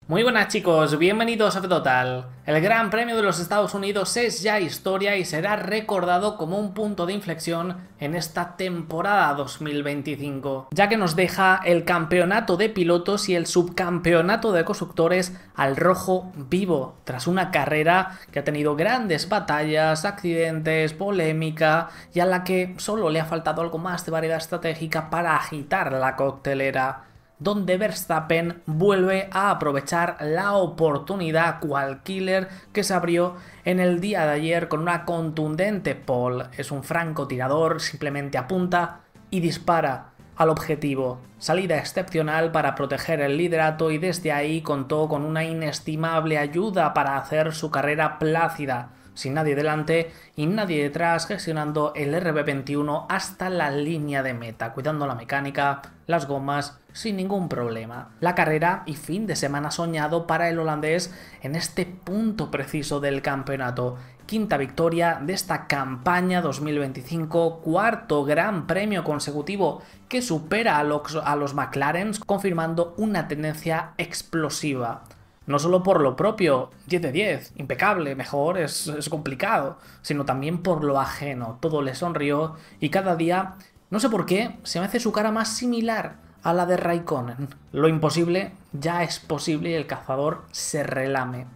Muy buenas chicos, bienvenidos a F-Total. El Gran Premio de los Estados Unidos es ya historia y será recordado como un punto de inflexión en esta temporada 2025, ya que nos deja el campeonato de pilotos y el subcampeonato de constructores al rojo vivo, tras una carrera que ha tenido grandes batallas, accidentes, polémica y a la que solo le ha faltado algo más de variedad estratégica para agitar la coctelera, donde Verstappen vuelve a aprovechar la oportunidad cual killer que se abrió en el día de ayer con una contundente pole. Es un francotirador, simplemente apunta y dispara al objetivo. Salida excepcional para proteger el liderato y desde ahí contó con una inestimable ayuda para hacer su carrera plácida, sin nadie delante y nadie detrás, gestionando el RB21 hasta la línea de meta, cuidando la mecánica, las gomas, sin ningún problema. La carrera y fin de semana soñado para el holandés en este punto preciso del campeonato. Quinta victoria de esta campaña 2025, cuarto gran premio consecutivo que supera a los McLaren, confirmando una tendencia explosiva. No solo por lo propio, 10 de 10, impecable, mejor, es complicado, sino también por lo ajeno. Todo le sonrió y cada día, no sé por qué, se me hace su cara más similar a la de Raikkonen. Lo imposible ya es posible y el cazador se relame.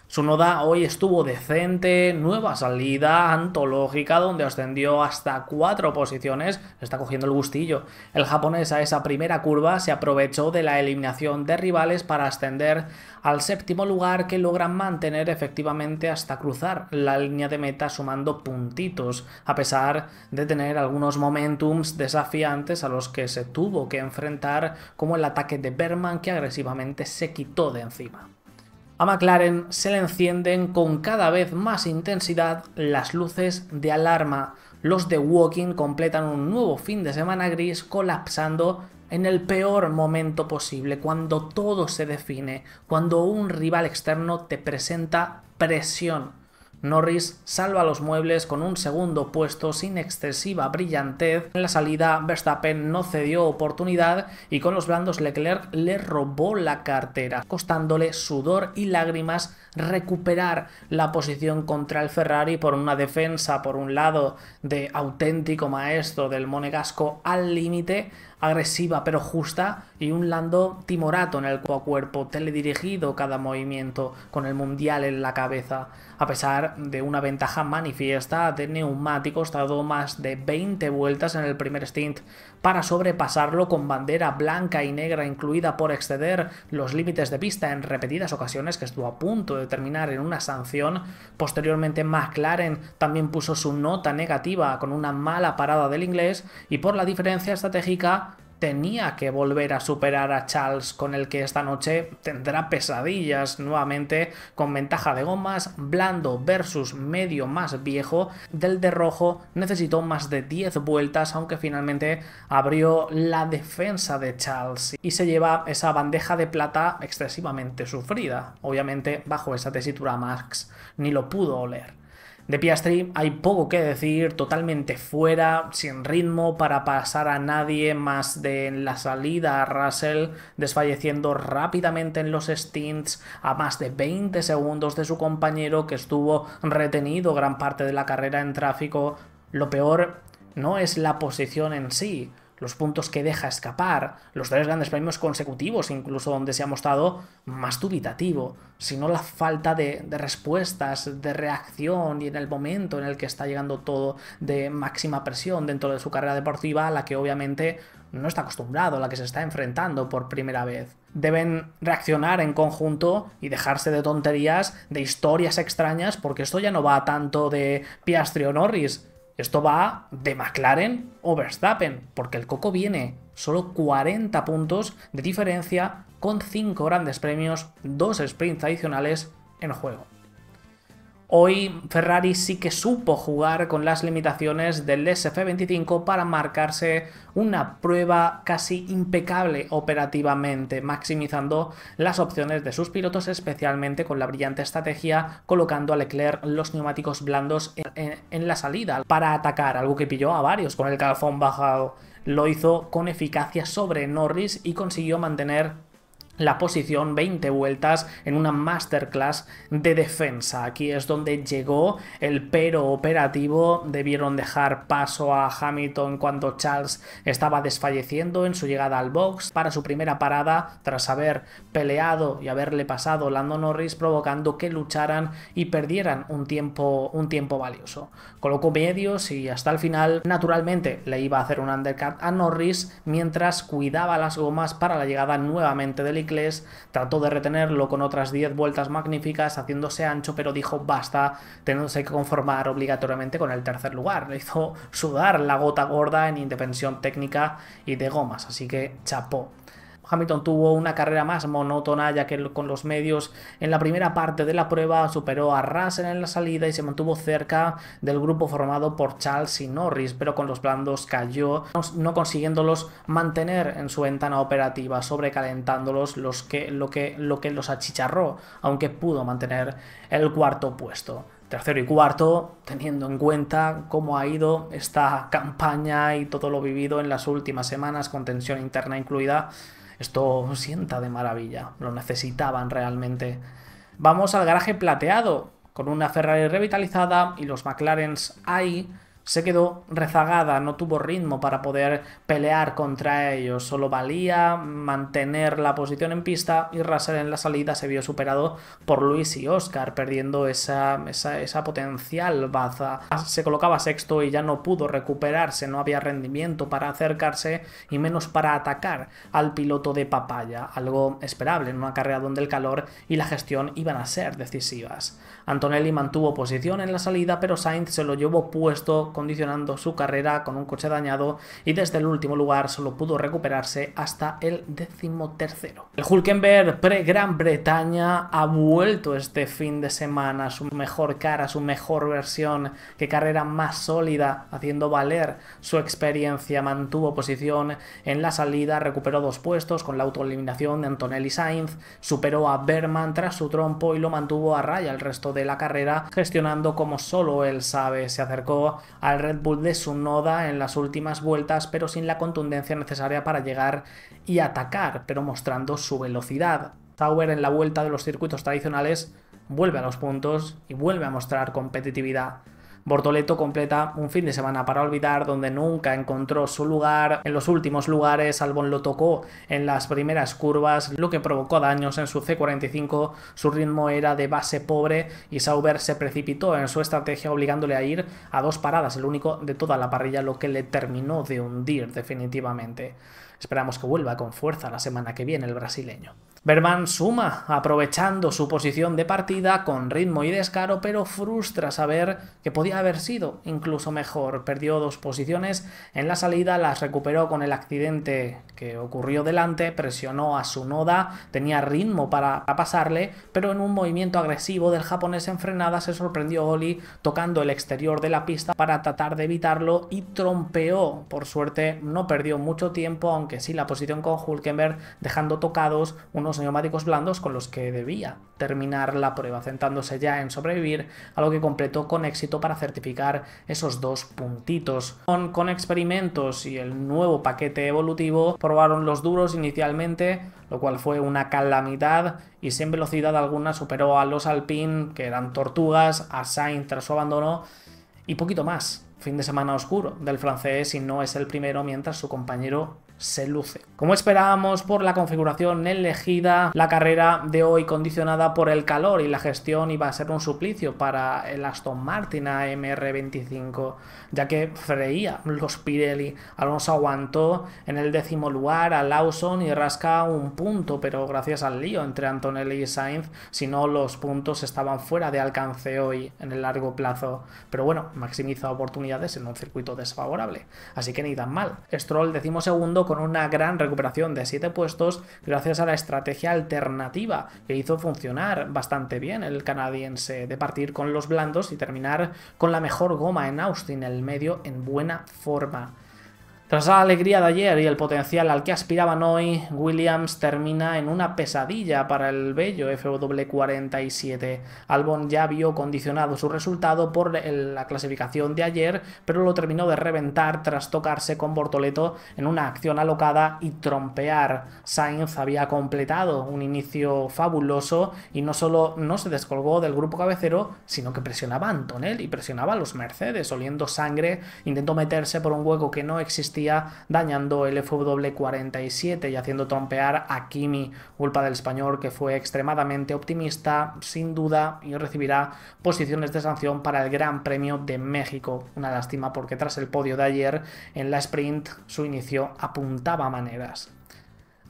Su Noda hoy estuvo decente, nueva salida, antológica, donde ascendió hasta 4 posiciones, está cogiendo el gustillo. El japonés a esa primera curva se aprovechó de la eliminación de rivales para ascender al séptimo lugar, que logran mantener efectivamente hasta cruzar la línea de meta sumando puntitos, a pesar de tener algunos momentums desafiantes a los que se tuvo que enfrentar, como el ataque de Berman, que agresivamente se quitó de encima. A McLaren se le encienden con cada vez más intensidad las luces de alarma. Los de Woking completan un nuevo fin de semana gris, colapsando en el peor momento posible, cuando todo se define, cuando un rival externo te presenta presión. Norris salva los muebles con un segundo puesto sin excesiva brillantez. En la salida, Verstappen no cedió oportunidad y con los blandos Leclerc le robó la cartera, costándole sudor y lágrimas recuperar la posición contra el Ferrari por una defensa, por un lado, de auténtico maestro del monegasco al límite, agresiva pero justa, y un Lando timorato en el cuerpo a cuerpo, teledirigido cada movimiento, con el mundial en la cabeza. A pesar de una ventaja manifiesta de neumáticos, tardó más de 20 vueltas en el primer stint para sobrepasarlo, con bandera blanca y negra incluida por exceder los límites de pista en repetidas ocasiones, que estuvo a punto de terminar en una sanción. Posteriormente McLaren también puso su nota negativa con una mala parada del inglés, y por la diferencia estratégica tenía que volver a superar a Charles, con el que esta noche tendrá pesadillas nuevamente, con ventaja de gomas. Blando versus medio más viejo del de rojo necesitó más de 10 vueltas, aunque finalmente abrió la defensa de Charles y se lleva esa bandeja de plata excesivamente sufrida. Obviamente bajo esa tesitura Max ni lo pudo oler. De Piastri hay poco que decir, totalmente fuera, sin ritmo para pasar a nadie más de la salida a Russell, desfalleciendo rápidamente en los stints a más de 20 segundos de su compañero, que estuvo retenido gran parte de la carrera en tráfico. Lo peor no es la posición en sí, los puntos que deja escapar, los 3 grandes premios consecutivos, incluso donde se ha mostrado más dubitativo, sino la falta de respuestas, de reacción, y en el momento en el que está llegando todo de máxima presión dentro de su carrera deportiva, a la que obviamente no está acostumbrado, a la que se está enfrentando por primera vez. Deben reaccionar en conjunto y dejarse de tonterías, de historias extrañas, porque esto ya no va tanto de Piastri o Norris. Esto va de McLaren o Verstappen, porque el coco viene solo 40 puntos de diferencia, con 5 grandes premios, 2 sprints adicionales en juego. Hoy Ferrari sí que supo jugar con las limitaciones del SF25 para marcarse una prueba casi impecable operativamente, maximizando las opciones de sus pilotos, especialmente con la brillante estrategia colocando a Leclerc los neumáticos blandos en la salida para atacar, algo que pilló a varios con el calzón bajado. Lo hizo con eficacia sobre Norris y consiguió mantener la posición 20 vueltas en una masterclass de defensa. Aquí es donde llegó el pero operativo. Debieron dejar paso a Hamilton cuando Charles estaba desfalleciendo en su llegada al box para su primera parada, tras haber peleado y haberle pasado Lando Norris, provocando que lucharan y perdieran un tiempo valioso. Colocó medios y hasta el final, naturalmente, le iba a hacer un undercut a Norris mientras cuidaba las gomas para la llegada nuevamente del inglés. Trató de retenerlo con otras 10 vueltas magníficas, haciéndose ancho, pero dijo basta, teniéndose que conformar obligatoriamente con el tercer lugar. Le hizo sudar la gota gorda en indefensión técnica y de gomas, así que chapó. Hamilton tuvo una carrera más monótona, ya que con los medios en la primera parte de la prueba superó a Russell en la salida y se mantuvo cerca del grupo formado por Charles y Norris, pero con los blandos cayó, no consiguiéndolos mantener en su ventana operativa, sobrecalentándolos, lo que los achicharró, aunque pudo mantener el cuarto puesto. Tercero y cuarto, teniendo en cuenta cómo ha ido esta campaña y todo lo vivido en las últimas semanas, con tensión interna incluida, esto sienta de maravilla, lo necesitaban realmente. Vamos al garaje plateado, con una Ferrari revitalizada y los McLarens ahí. Se quedó rezagada, no tuvo ritmo para poder pelear contra ellos, solo valía mantener la posición en pista, y Russell en la salida se vio superado por Lewis y Oscar, perdiendo esa potencial baza. Se colocaba sexto y ya no pudo recuperarse, no había rendimiento para acercarse y menos para atacar al piloto de papaya, algo esperable en una carrera donde el calor y la gestión iban a ser decisivas. Antonelli mantuvo posición en la salida, pero Sainz se lo llevó puesto, condicionando su carrera con un coche dañado, y desde el último lugar solo pudo recuperarse hasta el 13º. El Hülkenberg pre-Gran Bretaña ha vuelto este fin de semana a su mejor cara, su mejor versión. Qué carrera más sólida, haciendo valer su experiencia. Mantuvo posición en la salida, recuperó 2 puestos con la autoeliminación de Antonelli. Sainz superó a Berman tras su trompo y lo mantuvo a raya el resto de la carrera, gestionando como solo él sabe. Se acercó al Red Bull de Tsunoda en las últimas vueltas, pero sin la contundencia necesaria para llegar y atacar, pero mostrando su velocidad. Sauber en la vuelta de los circuitos tradicionales vuelve a los puntos y vuelve a mostrar competitividad. Bortoleto completa un fin de semana para olvidar, donde nunca encontró su lugar en los últimos lugares. Albon lo tocó en las primeras curvas, lo que provocó daños en su C45. Su ritmo era de base pobre y Sauber se precipitó en su estrategia, obligándole a ir a 2 paradas, el único de toda la parrilla, lo que le terminó de hundir definitivamente. Esperamos que vuelva con fuerza la semana que viene el brasileño. Berman suma, aprovechando su posición de partida con ritmo y descaro, pero frustra saber que podía haber sido incluso mejor. Perdió 2 posiciones en la salida, las recuperó con el accidente que ocurrió delante, presionó a Tsunoda, tenía ritmo para pasarle, pero en un movimiento agresivo del japonés en frenada se sorprendió Oli tocando el exterior de la pista para tratar de evitarlo y trompeó. Por suerte no perdió mucho tiempo, aunque sí la posición con Hülkenberg, dejando tocados unos neumáticos blandos con los que debía terminar la prueba, centrándose ya en sobrevivir, a lo que completó con éxito para certificar esos 2 puntitos. Con experimentos y el nuevo paquete evolutivo, probaron los duros inicialmente, lo cual fue una calamidad, y sin velocidad alguna superó a los Alpine, que eran tortugas, a Sainz tras su abandono, y poquito más. Fin de semana oscuro del francés, y no es el primero, mientras su compañero se luce. Como esperábamos por la configuración elegida, la carrera de hoy, condicionada por el calor y la gestión, iba a ser un suplicio para el Aston Martin AMR25, ya que freía los Pirelli. Alonso aguantó en el 10º lugar a Lawson y rasca un punto, pero gracias al lío entre Antonelli y Sainz, si no, los puntos estaban fuera de alcance hoy en el largo plazo. Pero bueno, maximiza oportunidades en un circuito desfavorable, así que ni tan mal. Stroll 12º con una gran recuperación de 7 puestos gracias a la estrategia alternativa que hizo funcionar bastante bien el canadiense, de partir con los blandos y terminar con la mejor goma en Austin, el medio en buena forma. Tras la alegría de ayer y el potencial al que aspiraban hoy, Williams termina en una pesadilla para el bello FW47. Albon ya vio condicionado su resultado por la clasificación de ayer, pero lo terminó de reventar tras tocarse con Bortoleto en una acción alocada y trompear. Sainz había completado un inicio fabuloso y no solo no se descolgó del grupo cabecero, sino que presionaba a Antonelli y presionaba a los Mercedes, oliendo sangre, intentó meterse por un hueco que no existía, dañando el FW47 y haciendo trompear a Kimi, culpa del español que fue extremadamente optimista, sin duda, y recibirá posiciones de sanción para el Gran Premio de México. Una lástima porque tras el podio de ayer en la sprint su inicio apuntaba a maneras.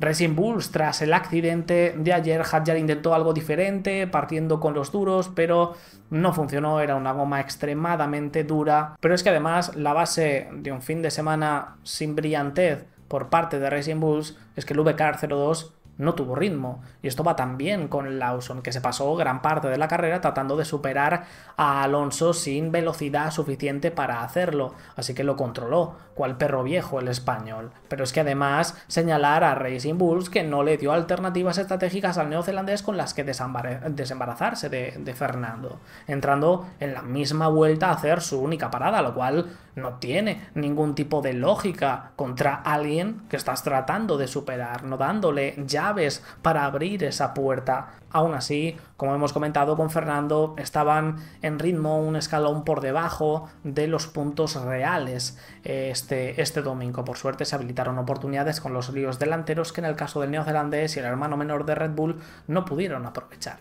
Racing Bulls, tras el accidente de ayer, Hadjar intentó algo diferente, partiendo con los duros, pero no funcionó, era una goma extremadamente dura. Pero es que además la base de un fin de semana sin brillantez por parte de Racing Bulls es que el VK02 no tuvo ritmo, y esto va también con Lawson, que se pasó gran parte de la carrera tratando de superar a Alonso sin velocidad suficiente para hacerlo, así que lo controló, cual perro viejo el español. Pero es que además señalar a Racing Bulls que no le dio alternativas estratégicas al neozelandés con las que desembarazarse de Fernando, entrando en la misma vuelta a hacer su única parada, lo cual no tiene ningún tipo de lógica contra alguien que estás tratando de superar, no dándole llaves para abrir esa puerta. Aún así, como hemos comentado con Fernando, estaban en ritmo un escalón por debajo de los puntos reales este domingo. Por suerte se habilitaron oportunidades con los líos delanteros que en el caso del neozelandés y el hermano menor de Red Bull no pudieron aprovechar.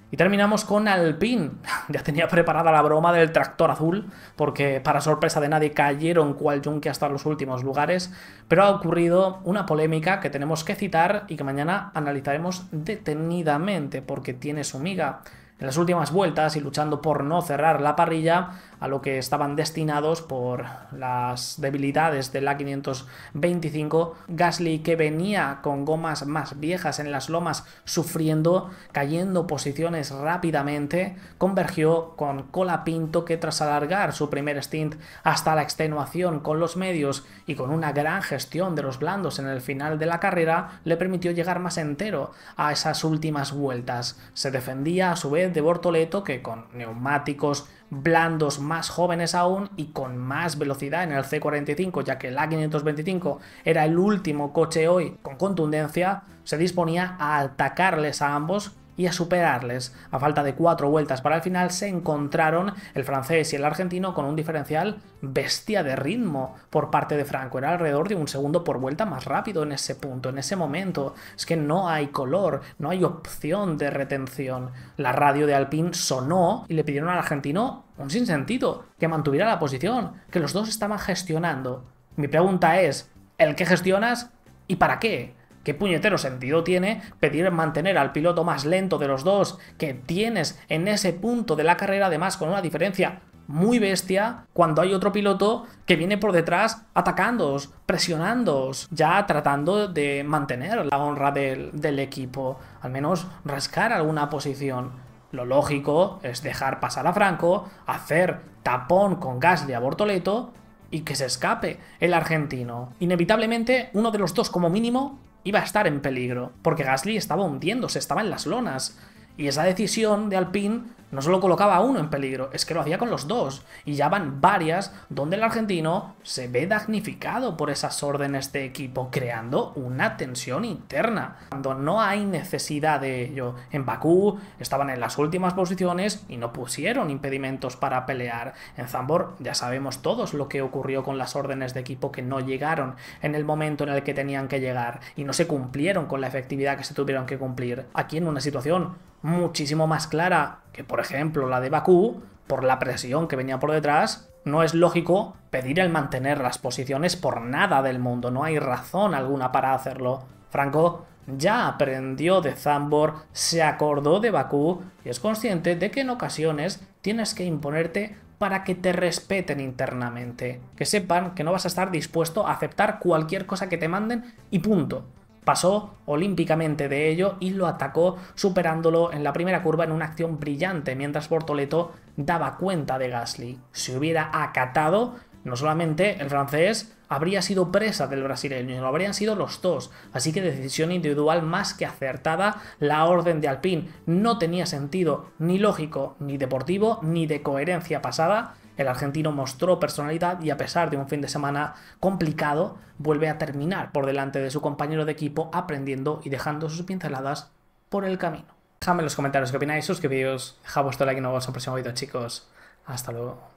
Y terminamos con Alpine. Ya tenía preparada la broma del tractor azul, porque para sorpresa de nadie cayeron cual yunque hasta los últimos lugares, pero ha ocurrido una polémica que tenemos que citar y que mañana analizaremos detenidamente, porque tiene su miga. En las últimas vueltas y luchando por no cerrar la parrilla a lo que estaban destinados por las debilidades del A525, Gasly, que venía con gomas más viejas en las lomas sufriendo, cayendo posiciones rápidamente, convergió con Colapinto, que tras alargar su primer stint hasta la extenuación con los medios y con una gran gestión de los blandos en el final de la carrera, le permitió llegar más entero a esas últimas vueltas. Se defendía a su vez de Bortoleto, que con neumáticos blandos más jóvenes aún y con más velocidad en el C45, ya que el A525 era el último coche hoy con contundencia, se disponía a atacarles a ambos y a superarles. A falta de 4 vueltas para el final se encontraron el francés y el argentino con un diferencial bestia de ritmo por parte de Franco. Era alrededor de 1 segundo por vuelta más rápido en ese punto, en ese momento. Es que no hay color, no hay opción de retención. La radio de Alpine sonó y le pidieron al argentino un sinsentido, que mantuviera la posición, que los dos estaban gestionando. Mi pregunta es, ¿el qué gestionas y para qué? ¿Qué puñetero sentido tiene pedir mantener al piloto más lento de los dos que tienes en ese punto de la carrera, además con una diferencia muy bestia, cuando hay otro piloto que viene por detrás atacándoos, presionándoos, ya tratando de mantener la honra del equipo, al menos rascar alguna posición? Lo lógico es dejar pasar a Franco, hacer tapón con Gasly a Bortoleto y que se escape el argentino. Inevitablemente, uno de los dos como mínimo iba a estar en peligro, porque Gasly estaba hundiéndose, estaba en las lonas, y esa decisión de Alpine no solo colocaba a uno en peligro, es que lo hacía con los dos, y ya van varias donde el argentino se ve damnificado por esas órdenes de equipo, creando una tensión interna, cuando no hay necesidad de ello. En Bakú estaban en las últimas posiciones y no pusieron impedimentos para pelear. En Zandvoort ya sabemos todos lo que ocurrió con las órdenes de equipo, que no llegaron en el momento en el que tenían que llegar y no se cumplieron con la efectividad que se tuvieron que cumplir. Aquí en una situación muchísimo más clara que por ejemplo la de Bakú, por la presión que venía por detrás, no es lógico pedir el mantener las posiciones por nada del mundo, no hay razón alguna para hacerlo. Franco ya aprendió de Zandvoort, se acordó de Bakú y es consciente de que en ocasiones tienes que imponerte para que te respeten internamente, que sepan que no vas a estar dispuesto a aceptar cualquier cosa que te manden y punto. Pasó olímpicamente de ello y lo atacó superándolo en la primera curva en una acción brillante mientras Bortoleto daba cuenta de Gasly. Si hubiera acatado, No solamente el francés habría sido presa del brasileño, lo habrían sido los dos, así que decisión individual más que acertada. La orden de Alpine no tenía sentido ni lógico, ni deportivo, ni de coherencia pasada. El argentino mostró personalidad y, a pesar de un fin de semana complicado, vuelve a terminar por delante de su compañero de equipo, aprendiendo y dejando sus pinceladas por el camino. Dejadme en los comentarios qué opináis, suscribíos, dejad vuestro like y nos vemos en el próximo vídeo, chicos. Hasta luego.